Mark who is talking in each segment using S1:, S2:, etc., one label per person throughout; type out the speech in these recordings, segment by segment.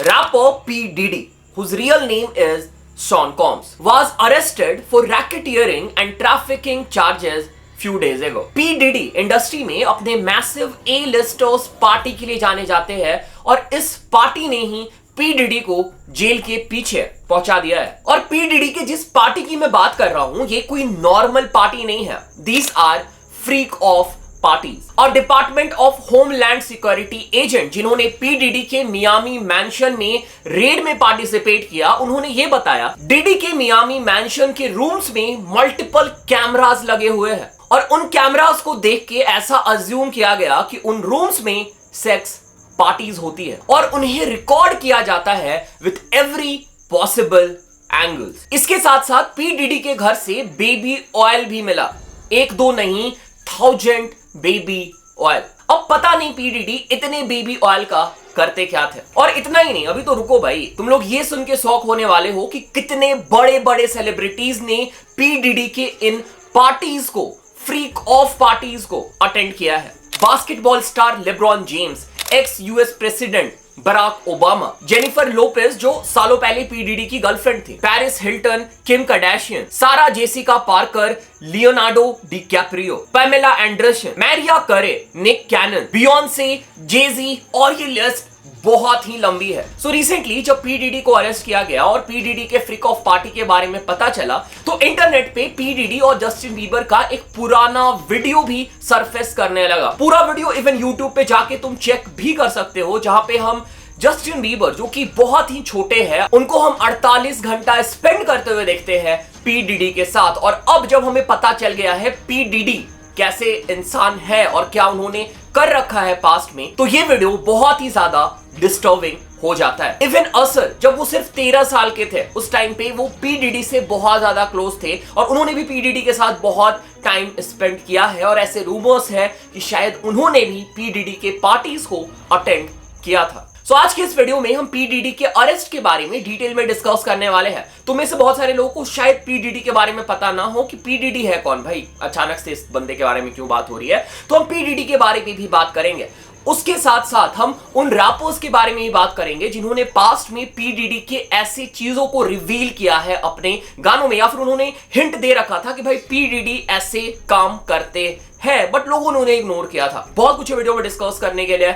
S1: Rapper P. Diddy, whose real name is Sean Combs, was arrested for racketeering and trafficking charges few days ago. P. Diddy industry में अपने massive A-listers party के लिए जाने जाते हैं और इस पार्टी ने ही P. Diddy को जेल के पीछे पहुंचा दिया है। और P. Diddy के जिस पार्टी की मैं बात कर रहा हूं ये कोई नॉर्मल पार्टी नहीं है। These are freak off parties. और department of homeland security agent जिन्होंने पी डिडी के मियामी मैंशन में रेड में पार्टिसिपेट किया, उन्होंने ये बताया डिडी के मियामी मैंशन के रूम्स में मल्टीपल कैमरास लगे हुए हैं और उन कैमरास को देख के ऐसा अज्यूम किया गया कि उन रूम्स में सेक्स पार्टीज होती है और उन्हें रिकॉर्ड किया जाता है विथ एवरी पॉसिबल एंगल्स। इसके साथ साथ पी डिडी के घर से बेबी ऑयल भी मिला, एक दो नहीं 1000 बेबी ऑयल। अब पता नहीं पी डिडी इतने बेबी ऑयल का करते क्या थे। और इतना ही नहीं, अभी तो रुको भाई, तुम लोग ये सुन के शौक होने वाले हो कि कितने बड़े बड़े सेलिब्रिटीज ने पी डिडी के इन पार्टीज को, फ्रीक ऑफ पार्टीज को अटेंड किया है। Basketball star LeBron James, ex US president Barack Obama, Jennifer Lopez जो सालों पहले पी डिडी की गर्लफ्रेंड थी, Paris Hilton, Kim Kardashian, Sarah Jessica Parker, Leonardo DiCaprio, Pamela Anderson, Mariah Carey, Nick cannon, बियोंसे, जेजी और ये लिस्ट बहुत ही लंबी है। सो रिसेंटली जब पी डिडी को अरेस्ट किया गया और पी डिडी के फ्रीक ऑफ पार्टी के बारे में पता चला तो इंटरनेट पे पी डिडी और जस्टिन बीबर का एक पुराना वीडियो भी सरफेस करने लगा। पूरा वीडियो इवन यूट्यूब पे जाके तुम चेक भी कर सकते हो, जहां पे हम जस्टिन बीबर जो कि बहुत ही छोटे हैं उनको हम 48 घंटा स्पेंड करते हुए देखते हैं पी डिडी के साथ। और अब जब हमें पता चल गया है पी डिडी कैसे इंसान है और क्या उन्होंने कर रखा है पास्ट में, तो ये वीडियो बहुत ही ज्यादा डिस्टर्बिंग हो जाता है। इवन असर जब वो सिर्फ 13 साल के थे उस टाइम पे वो पी डिडी से बहुत ज्यादा क्लोज थे और उन्होंने भी पी डिडी के साथ बहुत टाइम स्पेंड किया है और ऐसे रूमर्स है कि शायद उन्होंने भी पी डिडी के पार्टीज को अटेंड किया था। सो आज के इस वीडियो में हम पी डिडी के अरेस्ट के बारे में डिटेल में डिस्कस करने वाले हैं। तो में से बहुत सारे लोगों को शायद पी डिडी के बारे में पता ना हो कि पी डिडी है कौन, भाई अचानक से इस बंदे के बारे में क्यों बात हो रही है, तो हम पी डिडी के बारे में भी बात करेंगे। उसके साथ साथ हम उन रैपर्स के बारे में भी बात करेंगे जिन्होंने पास्ट में पी डिडी के ऐसी चीजों को रिवील किया है अपने गानों में, या फिर उन्होंने हिंट दे रखा था कि भाई पी डिडी ऐसे काम करते हैं बट लोगों ने उन्हें इग्नोर किया था। बहुत कुछ वीडियो में डिस्कस करने के लिए,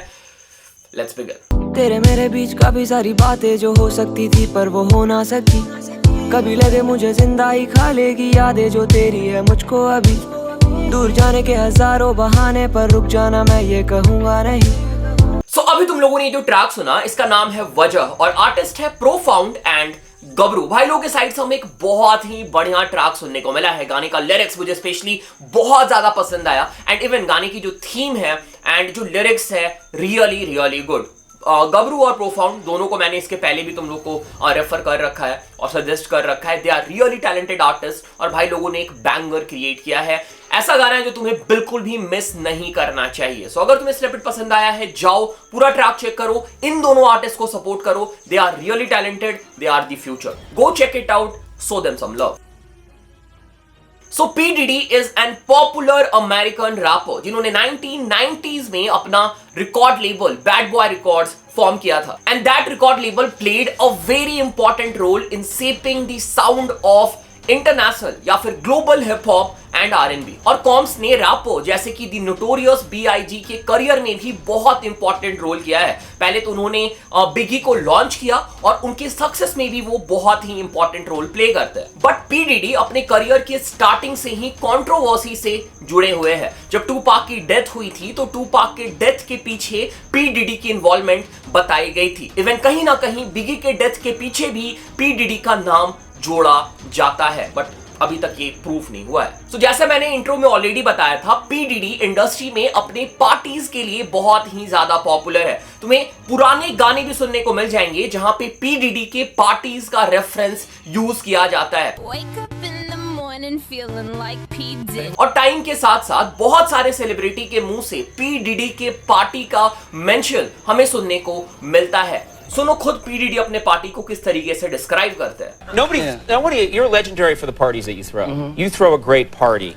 S1: लेट्स बिगिन।
S2: तेरे मेरे बीच काफी सारी बातें जो हो सकती थी पर वो हो ना सकी, कभी लगे मुझे जिंदा ही खा लेगी यादें जो तेरी है मुझको अभी, दूर जाने के हजारों बहाने पर रुक जाना मैं ये कहूंगा नहीं।
S1: सो अभी तुम लोगों ने जो ट्रैक सुना इसका नाम है वजह और आर्टिस्ट है प्रोफाउंड एंड गबरू। भाई लोगों के साइड से हमें एक बहुत ही बढ़िया ट्रैक सुनने को मिला है। गाने का लिरिक्स मुझे स्पेशली बहुत ज्यादा पसंद आया एंड इवन गाने की जो थीम है एंड जो लिरिक्स है रियली रियली गुड। गबरू और प्रोफाउंड दोनों को मैंने इसके पहले भी तुम लोग को रेफर कर रखा है और सजेस्ट कर रखा है। They are really talented artist और भाई लोगों ने एक बैंगर क्रिएट किया है। ऐसा गाना है जो तुम्हें बिल्कुल भी मिस नहीं करना चाहिए। सो अगर तुम्हें स्निपेट पसंद आया है जाओ पूरा ट्रैक चेक करो, इन दोनों आर्टिस्ट को सपोर्ट करो। They are really talented, they are the future. Go check it out, show them some love. So P Diddy is an popular American rapper जिन्होंने 1990s में अपना record label Bad Boy Records form किया था and that record label played a very important role in shaping the sound of international या फिर global hip hop and R&B। और corms ने wrapper जैसे कि दी नोटोरियस B.I.G के करियर में भी बहुत इंपॉर्टेंट रोल किया है। पहले तो उन्होंने बिगी को लॉन्च किया और उनके सक्सेस में भी वो बहुत ही इंपॉर्टेंट रोल प्ले करते हैं। बट पी डिडी अपने करियर के स्टार्टिंग से ही कंट्रोवर्सी से जुड़े हुए हैं। जब टूपाक की डेथ हुई थी तो टूपाक के डेथ के पीछे पी डिडी की इन्वॉल्वमेंट बताई गई थी। इवन कहीं ना कहीं बिगी के डेथ के पीछे भी पी डिडी का नाम जोड़ा जाता है बट अभी तक ये प्रूफ नहीं हुआ है। तो जैसे मैंने इंट्रो में ऑलरेडी बताया था पी डिडी इंडस्ट्री में अपने पार्टीज के लिए बहुत ही ज्यादा पॉपुलर है। तुम्हें पुराने गाने भी सुनने को मिल जाएंगे जहां पे पी डिडी के पार्टीज का रेफरेंस यूज किया जाता है। और टाइम के साथ साथ बहुत सारे सेलिब्रिटी के मुंह से पी डिडी के पार्टी का मेंशन हमें सुनने को मिलता है। सुनो खुद पी डिडी अपने पार्टी को किस तरीके से डिस्क्राइब करते हैं।
S3: Nobody, you're legendary for the parties that you throw. You throw a great party.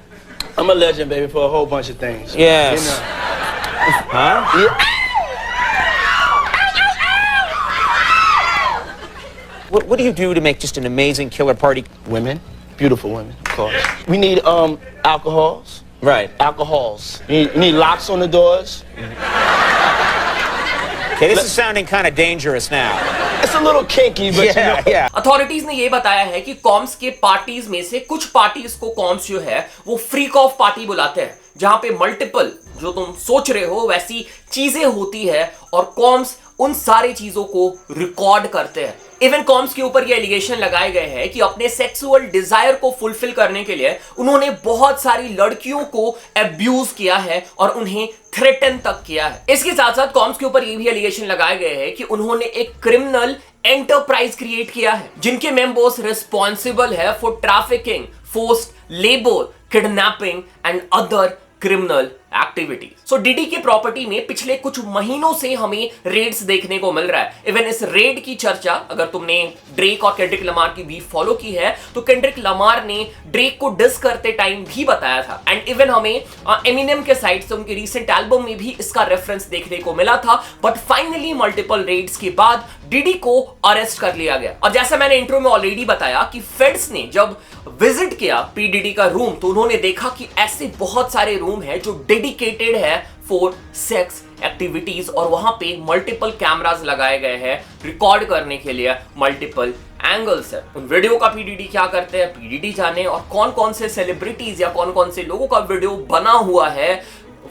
S4: I'm a legend, baby, for a whole bunch of things.
S3: Yes.
S4: You know.
S3: Huh?
S4: Yeah.
S3: What do you do to make just an amazing killer party?
S4: Women, beautiful women, of course. We need alcohols.
S3: Right.
S4: Alcohols. You need locks on the doors.
S3: Okay, this is sounding kind of dangerous now.
S4: It's a little kinky, but
S3: Yeah, yeah.
S1: Authorities ने ये बताया है कि corms के parties में से कुछ parties को कॉम्स जो है वो फ्रीक ऑफ पार्टी बुलाते हैं, जहां पे मल्टीपल जो तुम सोच रहे हो वैसी चीजें होती है और कॉम्स उन सारी चीजों को रिकॉर्ड करते हैं। इवन कॉम्स के ऊपर ये एलिगेशन लगाए गए हैं कि अपने सेक्सुअल डिजायर को फुलफिल करने के लिए उन्होंने बहुत सारी लड़कियों को अब्यूज किया है और उन्हें थ्रेटन तक किया है। इसके साथ साथ कॉम्स के ऊपर ये भी एलिगेशन लगाए गए हैं कि उन्होंने एक क्रिमिनल एंटरप्राइज क्रिएट किया है जिनके मेंबर्स रिस्पॉन्सिबल है for trafficking, forced labour, kidnapping and other criminal activities. So DD के प्रॉपर्टी में पिछले कुछ महीनों से हमें रेड्स देखने को मिल रहा है। इवन इस रेड की चर्चा अगर तुमने ड्रेक और केंड्रिक लमार की बीफ फॉलो की है तो केंड्रिक लमार ने ड्रेक को डिस करते टाइम भी बताया था एंड इवन हमें एमिनेम के साइड से उनके रीसेंट एल्बम में भी इसका रेफरेंस देखने को मिला था। बट फाइनली मल्टीपल रेड्स के बाद डीडी को अरेस्ट कर लिया गया और जैसा मैंने इंट्रो में ऑलरेडी बताया कि फेड्स ने जब विजिट किया पी डीडी का रूम तो उन्होंने देखा कि ऐसे बहुत सारे रूम है जो डेडिकेटेड है फॉर सेक्स एक्टिविटीज और वहां पे मल्टीपल कैमरास लगाए गए हैं रिकॉर्ड करने के लिए मल्टीपल एंगल्स है। उन वीडियो का पीडीडी क्या करते हैं पीडीडी जाने, और कौन कौन से सेलिब्रिटीज या कौन कौन से लोगों का वीडियो बना हुआ है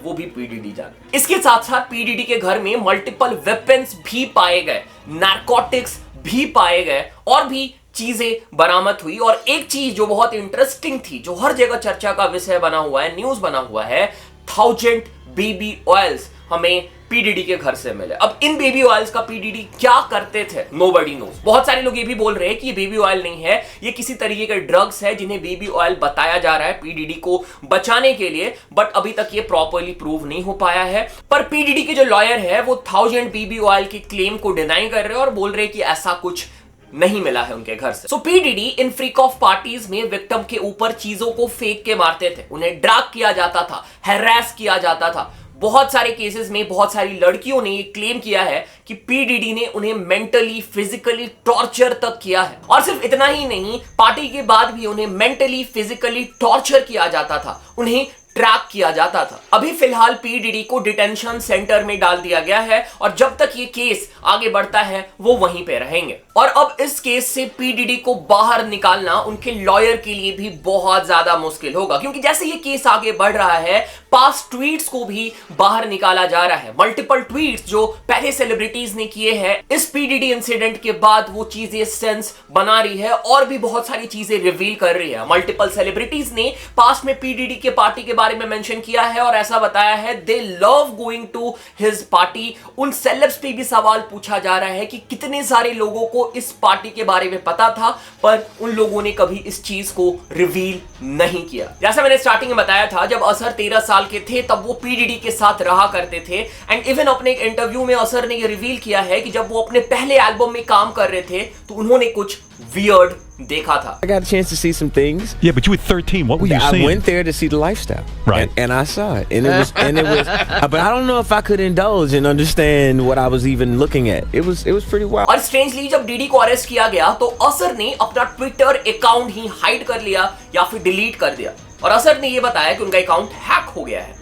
S1: वो भी पीडीडी जाने। इसके साथ साथ पीडीडी के घर में मल्टीपल वेपन्स भी पाए गए, नारकोटिक्स भी पाए गए और भी चीजें बरामद हुई। और एक चीज जो बहुत इंटरेस्टिंग थी, जो हर जगह चर्चा का विषय बना हुआ है, न्यूज बना हुआ है, 1000 बेबी ऑयल्स हमें पीडीडी के घर से मिले। अब इन बेबी ऑयल्स का पीडीडी क्या करते थे नोबडी नोस। बहुत सारे लोग ये भी बोल रहे हैं कि ये बेबी ऑयल नहीं है, ये किसी तरीके के ड्रग्स है जिन्हें बेबी ऑयल बताया जा रहा है पीडीडी को बचाने के लिए, बट अभी तक ये प्रॉपर्ली प्रूव नहीं हो पाया है। पर पीडीडी के जो लॉयर है वो 1000 बेबी ऑयल के क्लेम को डिनाई कर रहे हैं और बोल रहे हैं कि ऐसा कुछ नहीं मिला है उनके घर से। सो पीडीडी इन फ्रीक ऑफ पार्टीज में विक्टिम के ऊपर चीजों को फेंक के मारते थे, उन्हें ड्रैग किया जाता था, हैरेस किया जाता था। बहुत सारे केसेस में बहुत सारी लड़कियों ने ये क्लेम किया है कि पीडीडी ने उन्हें मेंटली फिजिकली टॉर्चर तक किया है। और सिर्फ इतना ही नहीं, पार्टी के बाद भी उन्हें मेंटली फिजिकली टॉर्चर किया जाता था, उन्हें ट्रैप किया जाता था। अभी फिलहाल पीडीडी को डिटेंशन सेंटर में डाल दिया गया है और जब तक ये केस आगे बढ़ता है वो वहीं पे रहेंगे। और अब इस केस से पीडीडी को बाहर निकालना उनके लॉयर के लिए भी बहुत ज्यादा मुश्किल होगा, क्योंकि जैसे ये केस आगे बढ़ रहा है पास्ट ट्वीट्स को भी बाहर निकाला जा रहा है। मल्टीपल ट्वीट्स जो पहले सेलिब्रिटीज ने किए हैं इस पीडीडी इंसिडेंट के बाद वो चीजें सेंस बना रही है और भी बहुत सारी चीजें रिवील कर रही है। मल्टीपल सेलिब्रिटीज ने पास्ट में पीडीडी के पार्टी के बारे में मेंशन किया है और ऐसा बताया है they love going to his party. उन सेलेब्स पे भी सवाल पूछा जा रहा है कि कितने सारे लोगों को इस पार्टी के बारे में पता था पर उन लोगों ने कभी इस चीज को रिवील नहीं किया। जैसा मैंने स्टार्टिंग में बताया था, जब असर 13 साल के थे तब वो पीडीडी के साथ रहा करते थे एंड इवन अपने एक इंटरव्यू में असर ने ये रिवील किया है कि जब वो अपने पहले एल्बम में काम कर रहे थे तो उन्होंने कुछ वियर्ड देखा था।
S5: I got a chance to see some things.
S6: Yeah, but you were 13. What were you
S5: I
S6: seeing?
S5: went there to see the lifestyle,
S6: Right.
S5: And I saw it, and it was, but I don't know if I could indulge and understand what I was even looking at. It was pretty wild.
S1: और strangely जब DD को arrest किया गया तो असर ने अपना Twitter account ही hide कर लिया या फिर डिलीट कर दिया और असर ने यह बताया कि उनका अकाउंट हैक हो गया है।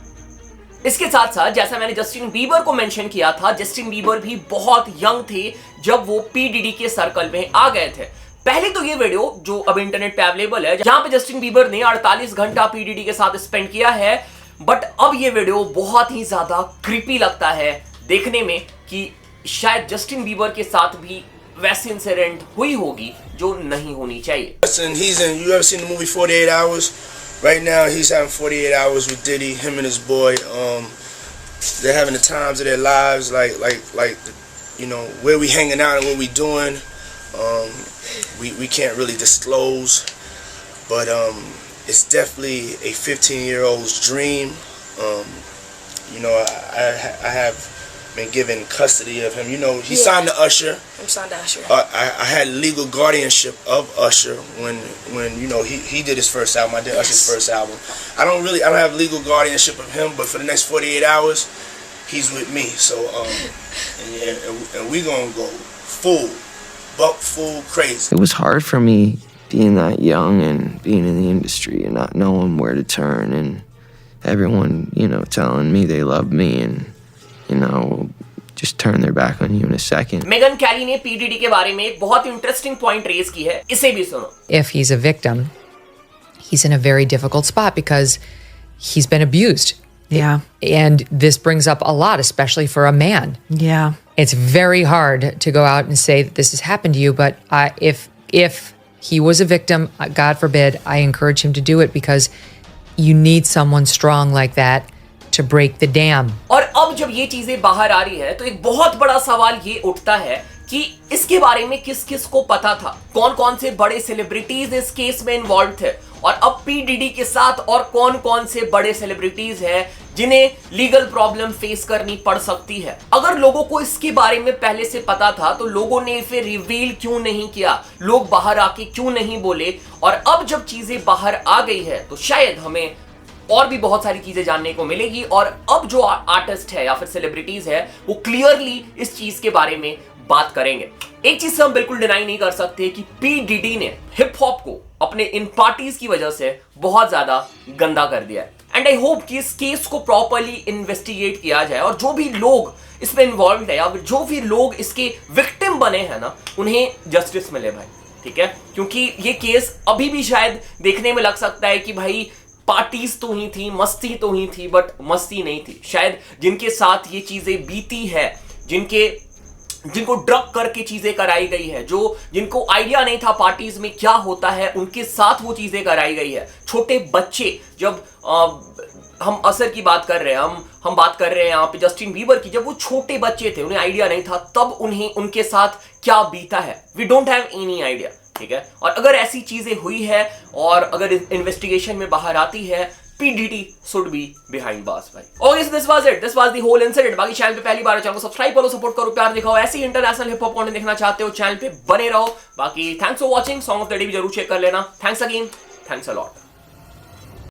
S1: इसके साथ साथ जैसा मैंने जस्टिन बीबर को मेंशन किया था, जस्टिन बीबर भी बहुत यंग थे जब वो पीडीडी के सर्कल में आ गए थे। पहले तो ये वीडियो जो अब इंटरनेट पे अवेलेबल है जहां पे जस्टिन बीबर ने 48 घंटा पीडीडी के साथ स्पेंड किया है, बट अब ये वीडियो बहुत ही ज्यादा क्रीपी लगता है देखने में कि शायद जस्टिन बीबर के साथ भी वैसी इंसिडेंट हुई होगी जो नहीं होनी चाहिए।
S7: You ever seen the movie 48 Hours? Right now he's having 48 hours with Diddy, him and his boy. They're having the times of their lives, like you know, where we hanging out and what we doing. We can't really disclose, but it's definitely a 15-year-old's dream. You know, I have been given custody of him. You know, he signed to Usher.
S8: I'm signed to Usher.
S7: I had legal guardianship of Usher when you know he did his first album. I did Usher's first album. I don't have legal guardianship of him, but for the next 48 hours, he's with me. So and we gonna go full buck full crazy.
S6: It was hard for me being that young and being in the industry and not knowing where to turn, and everyone, telling me they love me and, just turn their back on you in a second.
S1: Megyn Kelly ने P DD के बारे में एक बहुत interesting point raise की है, इसे भी सुनो.
S8: If he's a victim, he's in a very difficult spot because he's been abused.
S9: Yeah.
S8: And this brings up a lot, especially for a man.
S9: Yeah.
S8: It's very hard to go out and say that this has happened to you, but if he was a victim, God forbid, I encourage him to do it because you need someone strong like that to break the dam.
S1: और अब जब ये चीजें बाहर आ रही है तो एक बहुत बड़ा सवाल ये उठता है कि इसके बारे में किस किस को पता था, कौन कौन से बड़े सेलिब्रिटीज इस केस में इन्वॉल्व थे, और अब पी डीडी के साथ और कौन कौन से बड़े सेलिब्रिटीज हैं जिन्हें लीगल प्रॉब्लम फेस करनी पड़ सकती है. अगर लोगों को इसके बारे में पहले से पता था तो लोगों ने फिर रिवील क्यों नहीं किया, लोग बाहर आके क्यों नहीं बोले, और अब जब चीजें बाहर आ गई है तो शायद हमें और भी बहुत सारी चीजें जानने को मिलेगी, और अब जो आर्टिस्ट है या फिर सेलिब्रिटीज है वो क्लियरली इस चीज के बारे में बात करेंगे. एक चीज से हम बिल्कुल डिनाई नहीं कर सकते कि पी डीडी ने हिप हॉप को अपने इन पार्टीज की वजह से बहुत ज्यादा गंदा कर दिया है. एंड आई होप कि इस केस को प्रॉपर्ली इन्वेस्टिगेट किया जाए और जो भी लोग इसमें इन्वॉल्व है या जो भी लोग इसके विक्टिम बने हैं ना, उन्हें जस्टिस मिले भाई. ठीक है, क्योंकि ये केस अभी भी शायद देखने में लग सकता है कि भाई पार्टीज तो ही थी, मस्ती तो ही थी, बट मस्ती नहीं थी. शायद जिनके साथ ये चीजें बीती है, जिनको ड्रग करके चीजें कराई गई है, जिनको आइडिया नहीं था पार्टीज में क्या होता है, उनके साथ वो चीजें कराई गई है. छोटे बच्चे, जब हम असर की बात कर रहे हैं, हम बात कर रहे हैं यहाँ पे जस्टिन बीबर की, जब वो छोटे बच्चे थे, उन्हें आइडिया नहीं था, तब उनके साथ क्या बीता है. We don't have any idea. ठीक है, और अगर ऐसी चीजें हुई है और अगर इन्वेस्टिगेशन में बाहर आती है, P Diddy should be behind bars भाई. Okay, so this was it. This was the whole incident. बाकी चैनल पे पहली बार चैनल को सब्सक्राइब करो, सपोर्ट करो, प्यार दिखाओ. ऐसी इंटरनेशनल हिप हॉप कंटेंट देखना चाहते हो, चैनल पे बने रहो. बाकी thanks for watching. Song of the day भी जरूर चेक कर लेना. Thanks again, thanks a lot.